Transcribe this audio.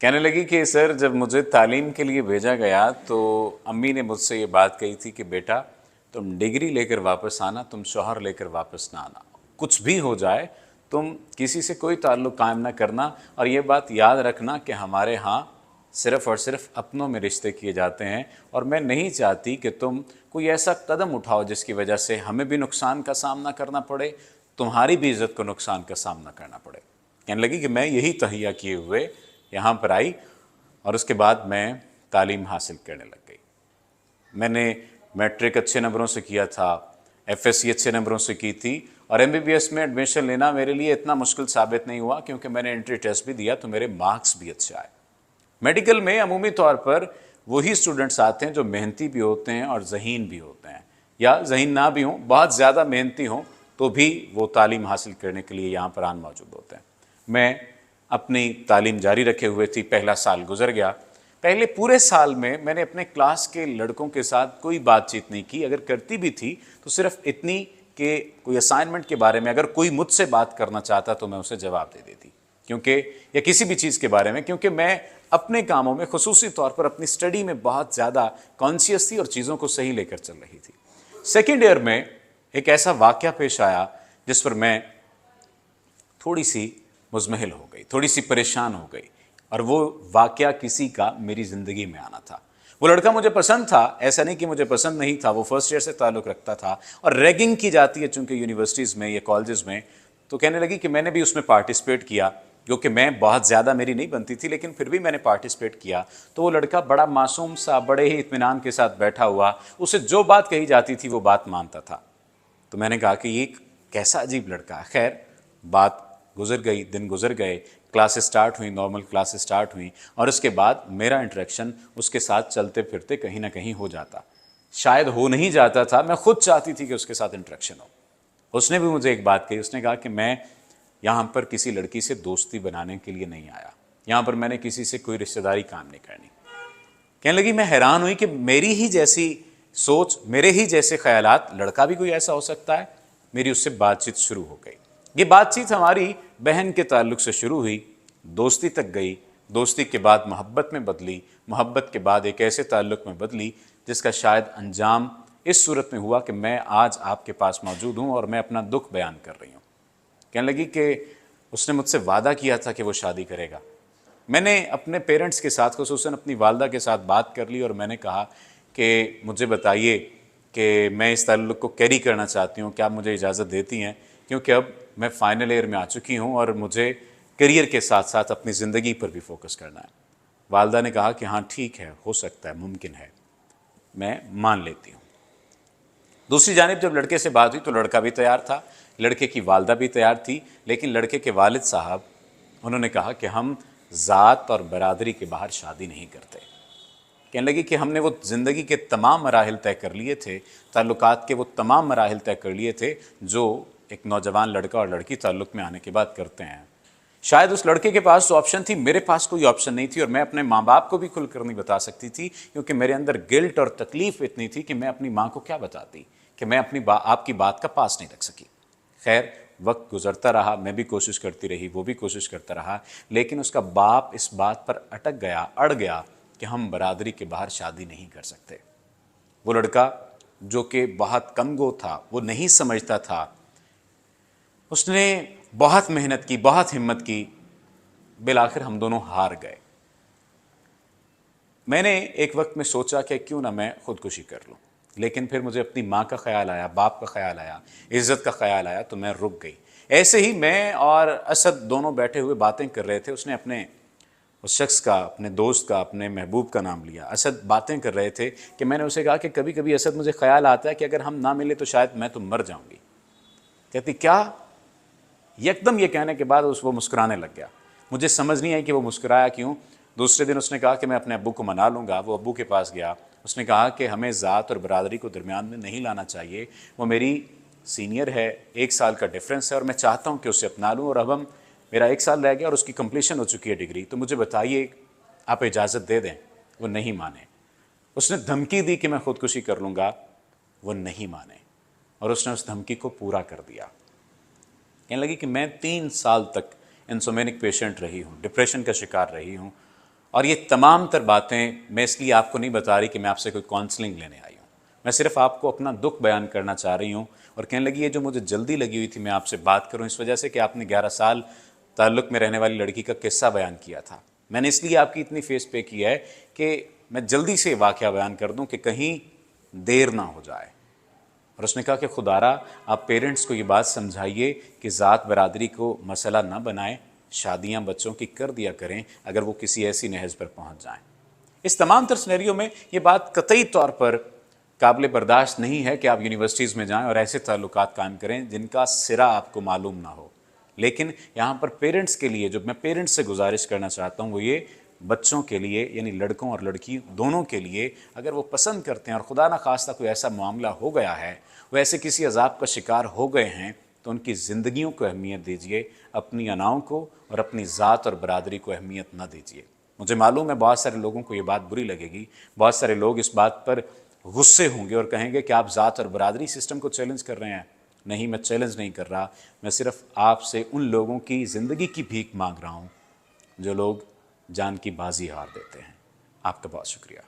کہنے لگی کہ سر جب مجھے تعلیم کے لیے بھیجا گیا تو امی نے مجھ سے یہ بات کہی تھی کہ بیٹا تم ڈگری لے کر واپس آنا، تم شوہر لے کر واپس نہ آنا، کچھ بھی ہو جائے تم کسی سے کوئی تعلق قائم نہ کرنا، اور یہ بات یاد رکھنا کہ ہمارے ہاں صرف اور صرف اپنوں میں رشتے کیے جاتے ہیں، اور میں نہیں چاہتی کہ تم کوئی ایسا قدم اٹھاؤ جس کی وجہ سے ہمیں بھی نقصان کا سامنا کرنا پڑے، تمہاری بھی عزت کو نقصان کا سامنا کرنا پڑے۔ کہنے لگی کہ میں یہی تہیہ کیے ہوئے یہاں پر آئی، اور اس کے بعد میں تعلیم حاصل کرنے لگ گئی۔ میں نے میٹرک اچھے نمبروں سے کیا تھا، ایف ایس سی اچھے نمبروں سے کی تھی، اور ایم بی بی ایس میں ایڈمیشن لینا میرے لیے اتنا مشکل ثابت نہیں ہوا کیونکہ میں نے انٹری ٹیسٹ بھی دیا تو میرے مارکس بھی اچھے آئے۔ میڈیکل میں عمومی طور پر وہی اسٹوڈنٹس آتے ہیں جو محنتی بھی ہوتے ہیں اور ذہین بھی ہوتے ہیں، یا ذہین نہ بھی ہوں، بہت زیادہ محنتی ہوں تو بھی وہ تعلیم حاصل کرنے کے لیے یہاں پر آن موجود ہوتے ہیں۔ میں اپنی تعلیم جاری رکھے ہوئے تھی، پہلا سال گزر گیا۔ پہلے پورے سال میں نے اپنے کلاس کے لڑکوں کے ساتھ کوئی بات چیت نہیں کی، اگر کرتی بھی تھی تو صرف اتنی کہ کوئی اسائنمنٹ کے بارے میں اگر کوئی مجھ سے بات کرنا چاہتا تو میں اسے جواب دے دیتی، کیونکہ یا کسی بھی چیز کے بارے میں، کیونکہ میں اپنے کاموں میں خصوصی طور پر اپنی سٹڈی میں بہت زیادہ کانشیس تھی اور چیزوں کو صحیح لے کر چل رہی تھی۔ سیکنڈ ایئر میں ایک ایسا واقعہ پیش آیا جس پر میں تھوڑی سی مزمحل ہو گئی، تھوڑی سی پریشان ہو گئی، اور وہ واقعہ کسی کا میری زندگی میں آنا تھا۔ وہ لڑکا مجھے پسند تھا، ایسا نہیں کہ مجھے پسند نہیں تھا، وہ فرسٹ ایئر سے تعلق رکھتا تھا، اور ریگنگ کی جاتی ہے چونکہ یونیورسٹیز میں یا کالجز میں، تو کہنے لگی کہ میں نے بھی اس میں پارٹیسپیٹ کیا، جو کہ میں بہت زیادہ میری نہیں بنتی تھی لیکن پھر بھی میں نے پارٹیسپیٹ کیا۔ تو وہ لڑکا بڑا معصوم سا، بڑے ہی اطمینان کے ساتھ بیٹھا ہوا، اسے جو بات کہی جاتی تھی وہ بات مانتا تھا۔ تو میں نے کہا کہ یہ کیسا عجیب لڑکا ہے۔ خیر بات گزر گئی، دن گزر گئے، کلاسز سٹارٹ ہوئیں، نارمل کلاسز سٹارٹ ہوئیں، اور اس کے بعد میرا انٹریکشن اس کے ساتھ چلتے پھرتے کہیں نہ کہیں ہو جاتا، شاید ہو نہیں جاتا تھا، میں خود چاہتی تھی کہ اس کے ساتھ انٹریکشن ہو۔ اس نے بھی مجھے ایک بات کہی، اس نے کہا کہ میں یہاں پر کسی لڑکی سے دوستی بنانے کے لیے نہیں آیا، یہاں پر میں نے کسی سے کوئی رشتہ داری کام نہیں کرنی۔ کہنے لگی میں حیران ہوئی کہ میری ہی جیسی سوچ، میرے ہی جیسے خیالات، لڑکا بھی کوئی ایسا ہو سکتا ہے۔ میری اس سے بات چیت شروع ہو گئی، یہ بات چیت ہماری بہن کے تعلق سے شروع ہوئی، دوستی تک گئی، دوستی کے بعد محبت میں بدلی، محبت کے بعد ایک ایسے تعلق میں بدلی جس کا شاید انجام اس صورت میں ہوا کہ میں آج آپ کے پاس موجود ہوں اور میں اپنا دکھ بیان کر رہی ہوں۔ کہنے لگی کہ اس نے مجھ سے وعدہ کیا تھا کہ وہ شادی کرے گا۔ میں نے اپنے پیرنٹس کے ساتھ، خصوصاً اپنی والدہ کے ساتھ بات کر لی، اور میں نے کہا کہ مجھے بتائیے کہ میں اس تعلق کو کیری کرنا چاہتی ہوں، کیا آپ مجھے اجازت دیتی ہیں، کیونکہ اب میں فائنل ایئر میں آ چکی ہوں اور مجھے کیریئر کے ساتھ ساتھ اپنی زندگی پر بھی فوکس کرنا ہے۔ والدہ نے کہا کہ ہاں ٹھیک ہے، ہو سکتا ہے، ممکن ہے، میں مان لیتی ہوں۔ دوسری جانب جب لڑکے سے بات ہوئی تو لڑکا بھی تیار تھا، لڑکے کی والدہ بھی تیار تھی، لیکن لڑکے کے والد صاحب انہوں نے کہا کہ ہم ذات اور برادری کے باہر شادی نہیں کرتے۔ کہنے لگی کہ ہم نے وہ زندگی کے تمام مراحل طے کر لیے تھے، تعلقات کے وہ تمام مراحل طے کر لیے تھے جو ایک نوجوان لڑکا اور لڑکی تعلق میں آنے کے بعد کرتے ہیں۔ شاید اس لڑکے کے پاس تو آپشن تھی، میرے پاس کوئی آپشن نہیں تھی، اور میں اپنے ماں باپ کو بھی کھل کر نہیں بتا سکتی تھی کیونکہ میرے اندر گلٹ اور تکلیف اتنی تھی کہ میں اپنی ماں کو کیا بتاتی کہ میں اپنی آپ کی بات کا پاس نہیں رکھ سکی۔ خیر وقت گزرتا رہا، میں بھی کوشش کرتی رہی، وہ بھی کوشش کرتا رہا، لیکن اس کا باپ اس بات پر اٹک گیا، اڑ گیا کہ ہم برادری کے باہر شادی نہیں کر سکتے۔ وہ لڑکا جو کہ بہت کم گو تھا، وہ نہیں سمجھتا تھا، اس نے بہت محنت کی، بہت ہمت کی، بالآخر ہم دونوں ہار گئے۔ میں نے ایک وقت میں سوچا کہ کیوں نہ میں خودکشی کر لوں، لیکن پھر مجھے اپنی ماں کا خیال آیا، باپ کا خیال آیا، عزت کا خیال آیا، تو میں رک گئی۔ ایسے ہی میں اور اسد دونوں بیٹھے ہوئے باتیں کر رہے تھے، اس نے اپنے اس شخص کا، اپنے دوست کا، اپنے محبوب کا نام لیا، اسد باتیں کر رہے تھے کہ میں نے اسے کہا کہ کبھی کبھی اسد مجھے خیال آتا ہے کہ اگر ہم نہ ملے تو شاید میں تو مر جاؤں گی۔ کہتی کیا؟ یکدم یہ کہنے کے بعد وہ مسکرانے لگ گیا، مجھے سمجھ نہیں آئی کہ وہ مسکرایا کیوں۔ دوسرے دن اس نے کہا کہ میں اپنے ابو کو منا لوں گا، وہ ابو کے پاس گیا، اس نے کہا کہ ہمیں ذات اور برادری کو درمیان میں نہیں لانا چاہیے، وہ میری سینئر ہے، 1 سال کا ڈفرینس ہے اور میں چاہتا ہوں کہ اسے اپنا لوں، اور اب میرا 1 سال رہ گیا اور اس کی کمپلیشن ہو چکی ہے ڈگری، تو مجھے بتائیے آپ اجازت دے دیں۔ وہ نہیں مانے، اس نے دھمکی دی کہ میں خودکشی کر لوں گا، وہ نہیں مانے، اور اس نے اس دھمکی کو پورا کر دیا۔ کہنے لگی کہ میں 3 سال تک انسومینک پیشنٹ رہی ہوں، ڈپریشن کا شکار رہی ہوں، اور یہ تمام تر باتیں میں اس لیے آپ کو نہیں بتا رہی کہ میں آپ سے کوئی کاؤنسلنگ لینے آئی ہوں، میں صرف آپ کو اپنا دکھ بیان کرنا چاہ رہی ہوں، اور کہنے لگی یہ جو مجھے جلدی لگی ہوئی تھی میں آپ سے بات کروں اس وجہ سے کہ آپ نے 11 سال تعلق میں رہنے والی لڑکی کا قصہ بیان کیا تھا، میں نے اس لیے آپ کی اتنی فیس پے کی ہے کہ میں جلدی سے واقعہ بیان کر دوں کہ کہیں دیر نہ ہو جائے۔ اور اس نے کہا کہ خدا را آپ پیرنٹس کو یہ بات سمجھائیے کہ ذات برادری کو مسئلہ نہ بنائیں، شادیاں بچوں کی کر دیا کریں اگر وہ کسی ایسی نہج پر پہنچ جائیں۔ اس تمام تر سینیریو میں یہ بات قطعی طور پر قابل برداشت نہیں ہے کہ آپ یونیورسٹیز میں جائیں اور ایسے تعلقات قائم کریں جن کا سرا آپ کو معلوم نہ ہو، لیکن یہاں پر پیرنٹس کے لیے جو میں پیرنٹس سے گزارش کرنا چاہتا ہوں وہ یہ، بچوں کے لیے یعنی لڑکوں اور لڑکی دونوں کے لیے اگر وہ پسند کرتے ہیں اور خدا نہ خواستہ کوئی ایسا معاملہ ہو گیا ہے، وہ ایسے کسی عذاب کا شکار ہو گئے ہیں، تو ان کی زندگیوں کو اہمیت دیجیے، اپنی اناؤں کو اور اپنی ذات اور برادری کو اہمیت نہ دیجیے۔ مجھے معلوم ہے بہت سارے لوگوں کو یہ بات بری لگے گی، بہت سارے لوگ اس بات پر غصے ہوں گے اور کہیں گے کہ آپ ذات اور برادری سسٹم کو چیلنج کر رہے ہیں۔ نہیں، میں چیلنج نہیں کر رہا، میں صرف آپ سے ان لوگوں کی زندگی کی بھیک مانگ رہا ہوں جو لوگ جان کی بازی ہار دیتے ہیں۔ آپ کا بہت شکریہ۔